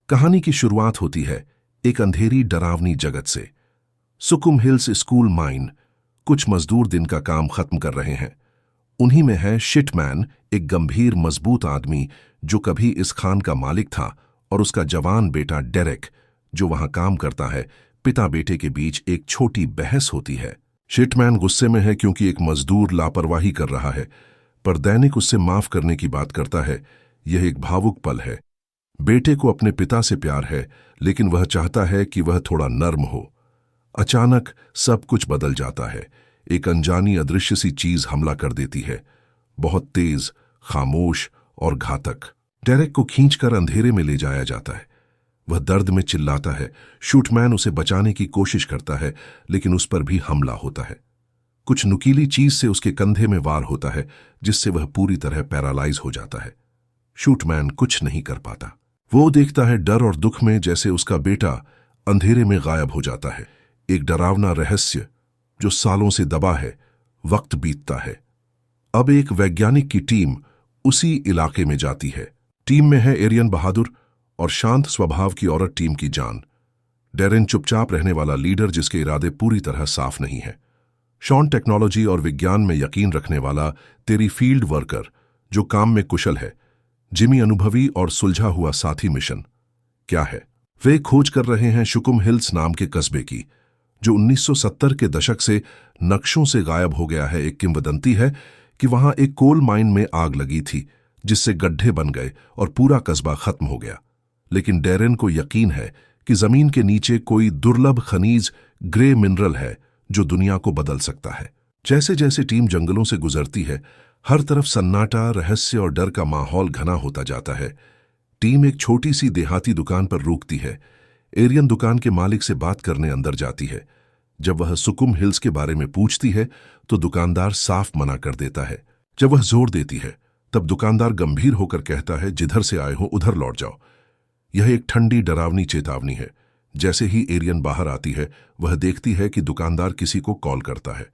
कहानी की शुरुआत होती है एक अंधेरी डरावनी जगत से। सुकुम हिल्स स्कूल माइन। कुछ मजदूर दिन का काम खत्म कर रहे हैं। उन्हीं में है शिटमैन, एक गंभीर मजबूत आदमी जो कभी इस खान का मालिक था, और उसका जवान बेटा डेरेक जो वहां काम करता है। पिता बेटे के बीच एक छोटी बहस होती है। शिटमैन गुस्से में है क्योंकि एक मजदूर लापरवाही कर रहा है, पर दैनिक उससे माफ करने की बात करता है। यह एक भावुक पल है। बेटे को अपने पिता से प्यार है, लेकिन वह चाहता है कि वह थोड़ा नर्म हो। अचानक सब कुछ बदल जाता है। एक अनजानी अदृश्य सी चीज हमला कर देती है, बहुत तेज, खामोश और घातक। डेरेक को खींचकर अंधेरे में ले जाया जाता है। वह दर्द में चिल्लाता है। शूटमैन उसे बचाने की कोशिश करता है, लेकिन उस पर भी हमला होता है। कुछ नुकीली चीज से उसके कंधे में वार होता है, जिससे वह पूरी तरह पैरालाइज हो जाता है। शूटमैन कुछ नहीं कर पाता। वो देखता है डर और दुख में जैसे उसका बेटा अंधेरे में गायब हो जाता है। एक डरावना रहस्य जो सालों से दबा है। वक्त बीतता है। अब एक वैज्ञानिक की टीम उसी इलाके में जाती है। टीम में है एरियन बहादुर और शांत स्वभाव की औरत टीम की जान। डेरेन चुपचाप रहने वाला लीडर जिसके इरादे पूरी तरह साफ नहीं है। शॉन टेक्नोलॉजी और विज्ञान में यकीन रखने वाला तेरी फील्ड वर्कर जो काम में कुशल है। जिमी अनुभवी और सुलझा हुआ साथी। मिशन क्या है? वे खोज कर रहे हैं सुकुम हिल्स नाम के कस्बे की, जो 1970 के दशक से नक्शों से गायब हो गया है। एक किंवदंती है कि वहां एक कोल माइन में आग लगी थी, जिससे गड्ढे बन गए और पूरा कस्बा खत्म हो गया। लेकिन डेरेन को यकीन है कि जमीन के नीचे कोई दुर्लभ खनिज, ग्रे मिनरल है जो दुनिया को बदल सकता है। जैसे जैसे टीम जंगलों से गुजरती है, हर तरफ सन्नाटा, रहस्य और डर का माहौल घना होता जाता है। टीम एक छोटी सी देहाती दुकान पर रुकती है। एरियन दुकान के मालिक से बात करने अंदर जाती है। जब वह सुकुम हिल्स के बारे में पूछती है तो दुकानदार साफ मना कर देता है। जब वह जोर देती है तब दुकानदार गंभीर होकर कहता है, जिधर से आए हो उधर लौट जाओ। यह एक ठंडी डरावनी चेतावनी है। जैसे ही एरियन बाहर आती है, वह देखती है कि दुकानदार किसी को कॉल करता है।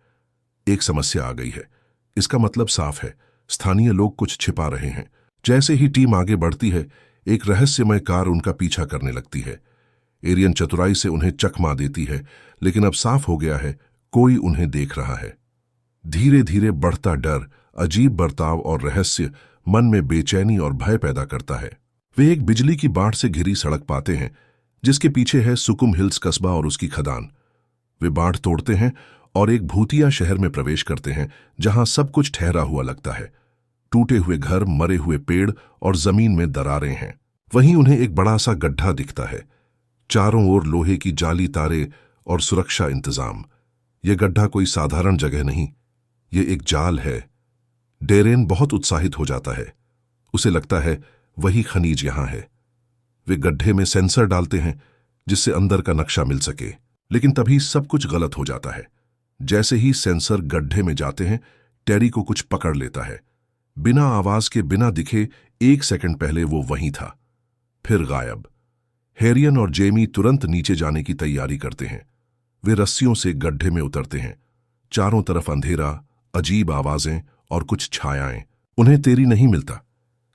एक समस्या आ गई है। इसका मतलब साफ है, स्थानीय लोग कुछ छिपा रहे हैं। जैसे ही टीम आगे बढ़ती है, एक रहस्यमय कार उनका पीछा करने लगती है। एरियन चतुराई से उन्हें चकमा देती है, लेकिन अब साफ हो गया है, कोई उन्हें देख रहा है। धीरे धीरे बढ़ता डर, अजीब बर्ताव और रहस्य मन में बेचैनी और भय पैदा करता है। वे एक बिजली की बाढ़ से घिरी सड़क पाते हैं, जिसके पीछे है सुकुम हिल्स कस्बा और उसकी खदान। वे बाढ़ तोड़ते हैं और एक भूतिया शहर में प्रवेश करते हैं, जहां सब कुछ ठहरा हुआ लगता है। टूटे हुए घर, मरे हुए पेड़ और जमीन में दरारें हैं। वहीं उन्हें एक बड़ा सा गड्ढा दिखता है। चारों ओर लोहे की जाली तारे और सुरक्षा इंतजाम। यह गड्ढा कोई साधारण जगह नहीं, यह एक जाल है। डेरेन बहुत उत्साहित हो जाता है। उसे लगता है वही खनिज यहां है। वे गड्ढे में सेंसर डालते हैं जिससे अंदर का नक्शा मिल सके, लेकिन तभी सब कुछ गलत हो जाता है। जैसे ही सेंसर गड्ढे में जाते हैं, टेरी को कुछ पकड़ लेता है। बिना आवाज के, बिना दिखे, 1 सेकंड पहले वो वहीं था, फिर गायब। हेरियन और जेमी तुरंत नीचे जाने की तैयारी करते हैं। वे रस्सियों से गड्ढे में उतरते हैं। चारों तरफ अंधेरा, अजीब आवाजें और कुछ छायाएं। उन्हें तेरी नहीं मिलता,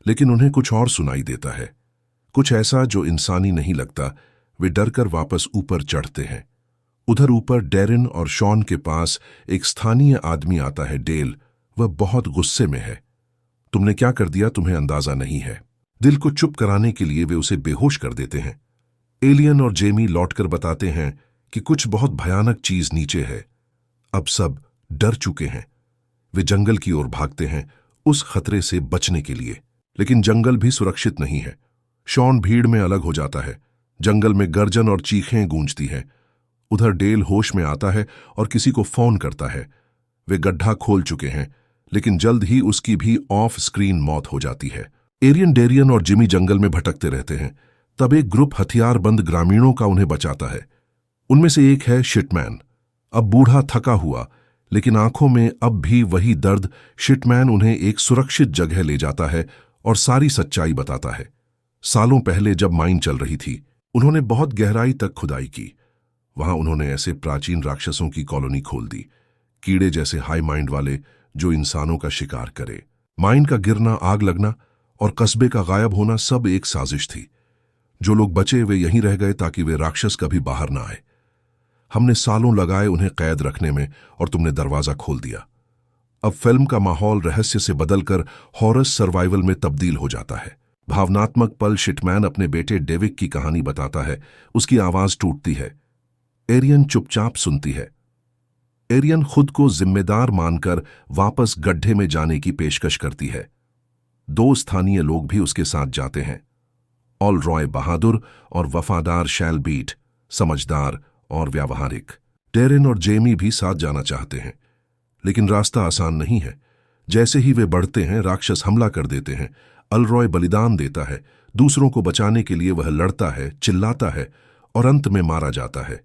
लेकिन उन्हें कुछ और सुनाई देता है, कुछ ऐसा जो इंसानी नहीं लगता। वे डरकर वापस ऊपर चढ़ते हैं। उधर ऊपर डेरेन और शॉन के पास एक स्थानीय आदमी आता है, डेल। वह बहुत गुस्से में है। तुमने क्या कर दिया, तुम्हें अंदाजा नहीं है। दिल को चुप कराने के लिए वे उसे बेहोश कर देते हैं। एलियन और जेमी लौटकर बताते हैं कि कुछ बहुत भयानक चीज नीचे है। अब सब डर चुके हैं। वे जंगल की ओर भागते हैं, उस खतरे से बचने के लिए। लेकिन जंगल भी सुरक्षित नहीं है। शॉन भीड़ में अलग हो जाता है। जंगल में गर्जन और चीखें गूंजती हैं। उधर डेल होश में आता है और किसी को फोन करता है। वे गड्ढा खोल चुके हैं, लेकिन जल्द ही उसकी भी ऑफ स्क्रीन मौत हो जाती है। एरियन, डेरियन और जिमी जंगल में भटकते रहते हैं। तब एक ग्रुप हथियारबंद ग्रामीणों का उन्हें बचाता है। उनमें से एक है शिटमैन, अब बूढ़ा थका हुआ, लेकिन आंखों में अब भी वही दर्द। शिटमैन उन्हें एक सुरक्षित जगह ले जाता है और सारी सच्चाई बताता है। सालों पहले जब माइन चल रही थी, उन्होंने बहुत गहराई तक खुदाई की। वहां उन्होंने ऐसे प्राचीन राक्षसों की कॉलोनी खोल दी, कीड़े जैसे हाई माइंड वाले जो इंसानों का शिकार करे। माइन का गिरना, आग लगना और कस्बे का गायब होना सब एक साजिश थी। जो लोग बचे वे यहीं रह गए ताकि वे राक्षस कभी बाहर ना आए। हमने सालों लगाए उन्हें कैद रखने में और तुमने दरवाजा खोल दिया। अब फिल्म का माहौल रहस्य से बदलकर हॉरर सर्वाइवल में तब्दील हो जाता है। भावनात्मक पल शिटमैन अपने बेटे डेविक की कहानी बताता है। उसकी आवाज टूटती है। एरियन चुपचाप सुनती है। एरियन खुद को जिम्मेदार मानकर वापस गड्ढे में जाने की पेशकश करती है। 2 स्थानीय लोग भी उसके साथ जाते हैं। ऑल रॉय बहादुर और वफादार शैल बीट, समझदार और व्यावहारिक। डेरेन और जेमी भी साथ जाना चाहते हैं, लेकिन रास्ता आसान नहीं है। जैसे ही वे बढ़ते हैं राक्षस हमला कर देते हैं। अलरॉय बलिदान देता है। दूसरों को बचाने के लिए वह लड़ता है, चिल्लाता है और अंत में मारा जाता है।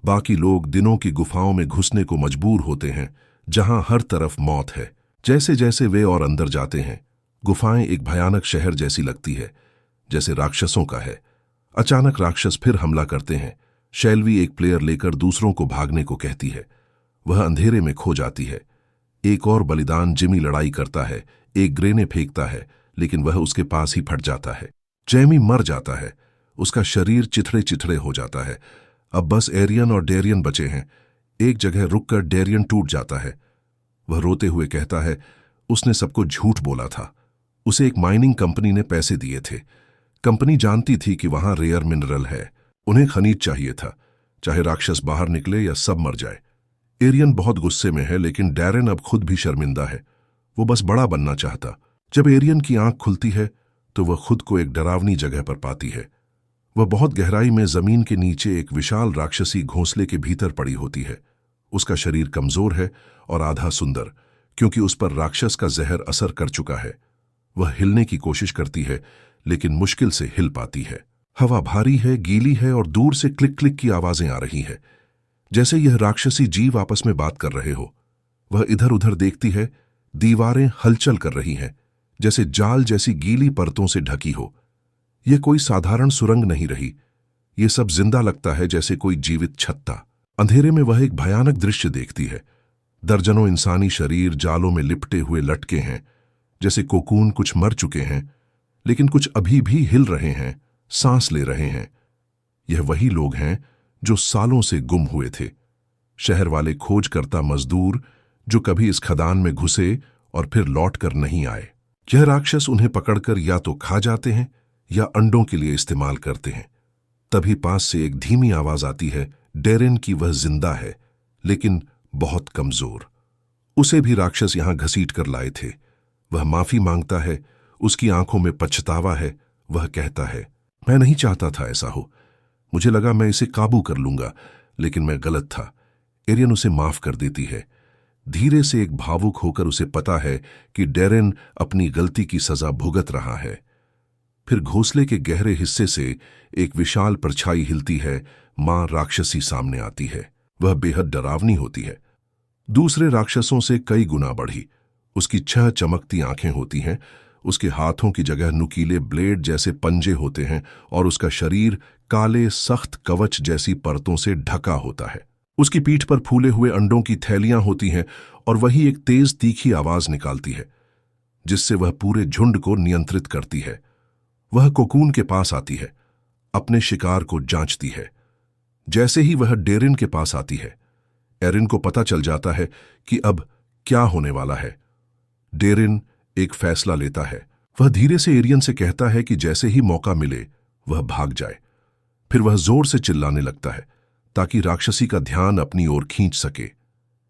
बाकी लोग दिनों की गुफाओं में घुसने को मजबूर होते हैं, जहां हर तरफ मौत है। जैसे जैसे वे और अंदर जाते हैं, गुफाएं एक भयानक शहर जैसी लगती है, जैसे राक्षसों का है। अचानक राक्षस फिर हमला करते हैं। शैलवी एक प्लेयर लेकर दूसरों को भागने को कहती है। वह अंधेरे में खो जाती है। एक और बलिदान जिमी लड़ाई करता है, एक ग्रेने फेंकता है, लेकिन वह उसके पास ही फट जाता है। जेमी मर जाता है। उसका शरीर चिथड़े चिथड़े हो जाता है। अब बस एरियन और डेरियन बचे हैं। एक जगह रुककर डेरियन टूट जाता है। वह रोते हुए कहता है, उसने सबको झूठ बोला था। उसे एक माइनिंग कंपनी ने पैसे दिए थे। कंपनी जानती थी कि वहां रेयर मिनरल है। उन्हें खनिज चाहिए था, चाहे राक्षस बाहर निकले या सब मर जाए। एरियन बहुत गुस्से में है, लेकिन डेरेन अब खुद भी शर्मिंदा है। वो बस बड़ा बनना चाहता। जब एरियन की आंख खुलती है तो वह खुद को एक डरावनी जगह पर पाती है। वह बहुत गहराई में जमीन के नीचे एक विशाल राक्षसी घोंसले के भीतर पड़ी होती है। उसका शरीर कमजोर है और आधा सुंदर, क्योंकि उस पर राक्षस का जहर असर कर चुका है। वह हिलने की कोशिश करती है, लेकिन मुश्किल से हिल पाती है। हवा भारी है, गीली है और दूर से क्लिक क्लिक की आवाजें आ रही है, जैसे यह राक्षसी जीव आपस में बात कर रहे हो। वह इधर उधर देखती है। दीवारें हलचल कर रही हैं, जैसे जाल जैसी गीली परतों से ढकी हो। यह कोई साधारण सुरंग नहीं रही। यह सब जिंदा लगता है, जैसे कोई जीवित छत्ता। अंधेरे में वह एक भयानक दृश्य देखती है। दर्जनों इंसानी शरीर जालों में लिपटे हुए लटके हैं, जैसे कोकून। कुछ मर चुके हैं, लेकिन कुछ अभी भी हिल रहे हैं, सांस ले रहे हैं। यह वही लोग हैं जो सालों से गुम हुए थे। शहर वाले खोजकर्ता मजदूर जो कभी इस खदान में घुसे और फिर लौट कर नहीं आए। यह राक्षस उन्हें पकड़कर या तो खा जाते हैं या अंडों के लिए इस्तेमाल करते हैं। तभी पास से एक धीमी आवाज आती है। डेरेन की वह जिंदा है, लेकिन बहुत कमजोर। उसे भी राक्षस यहां घसीट कर लाए थे। वह माफी मांगता है। उसकी आंखों में पछतावा है। वह कहता है, मैं नहीं चाहता था ऐसा हो। मुझे लगा मैं इसे काबू कर लूंगा, लेकिन मैं गलत था। एरियन उसे माफ कर देती है। धीरे से एक भावुक होकर उसे पता है कि डेरेन अपनी गलती की सजा भुगत रहा है। फिर घोंसले के गहरे हिस्से से एक विशाल परछाई हिलती है। मां राक्षसी सामने आती है। वह बेहद डरावनी होती है, दूसरे राक्षसों से कई गुना बढ़ी। उसकी 6 चमकती आंखें होती हैं। उसके हाथों की जगह नुकीले ब्लेड जैसे पंजे होते हैं और उसका शरीर काले सख्त कवच जैसी परतों से ढका होता है। उसकी पीठ पर फूले हुए अंडों की थैलियां होती हैं और वही एक तेज तीखी आवाज निकालती है, जिससे वह पूरे झुंड को नियंत्रित करती है। वह कोकून के पास आती है, अपने शिकार को जांचती है। जैसे ही वह डेरिन के पास आती है, एरिन को पता चल जाता है कि अब क्या होने वाला है। डेरिन एक फैसला लेता है। वह धीरे से एरियन से कहता है कि जैसे ही मौका मिले वह भाग जाए। फिर वह जोर से चिल्लाने लगता है ताकि राक्षसी का ध्यान अपनी ओर खींच सके।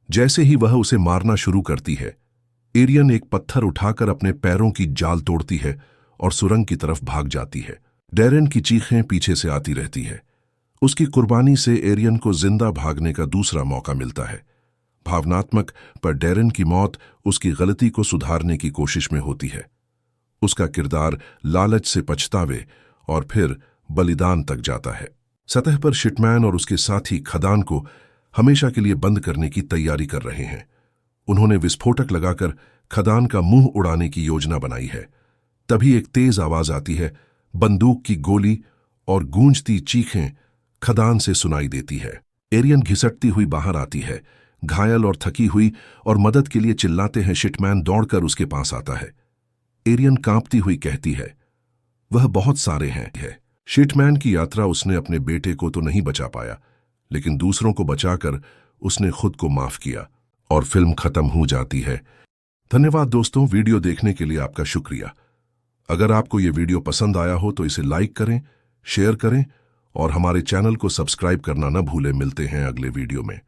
जैसे ही वह उसे मारना शुरू करती है, एरियन एक पत्थर उठाकर अपने पैरों की जाल तोड़ती है और सुरंग की तरफ भाग जाती है। डेरेन की चीखें पीछे से आती रहती है। उसकी कुर्बानी से एरियन को जिंदा भागने का दूसरा मौका मिलता है। भावनात्मक पर डेरेन की मौत उसकी गलती को सुधारने की कोशिश में होती है। उसका किरदार लालच से पछतावे और फिर बलिदान तक जाता है। सतह पर शिटमैन और उसके साथी खदान को हमेशा के लिए बंद करने की तैयारी कर रहे हैं। उन्होंने विस्फोटक लगाकर खदान का मुंह उड़ाने की योजना बनाई है। तभी एक तेज आवाज आती है। बंदूक की गोली और गूंजती चीखें खदान से सुनाई देती है। एरियन घिसटती हुई बाहर आती है, घायल और थकी हुई, और मदद के लिए चिल्लाते हैं। शिटमैन दौड़कर उसके पास आता है। एरियन कांपती हुई कहती है, वह बहुत सारे हैं। शिटमैन की यात्रा उसने अपने बेटे को तो नहीं बचा पाया, लेकिन दूसरों को बचाकर उसने खुद को माफ किया और फिल्म खत्म हो जाती है। धन्यवाद दोस्तों, वीडियो देखने के लिए आपका शुक्रिया। अगर आपको ये वीडियो पसंद आया हो तो इसे लाइक करें, शेयर करें और हमारे चैनल को सब्सक्राइब करना न भूलें। मिलते हैं अगले वीडियो में।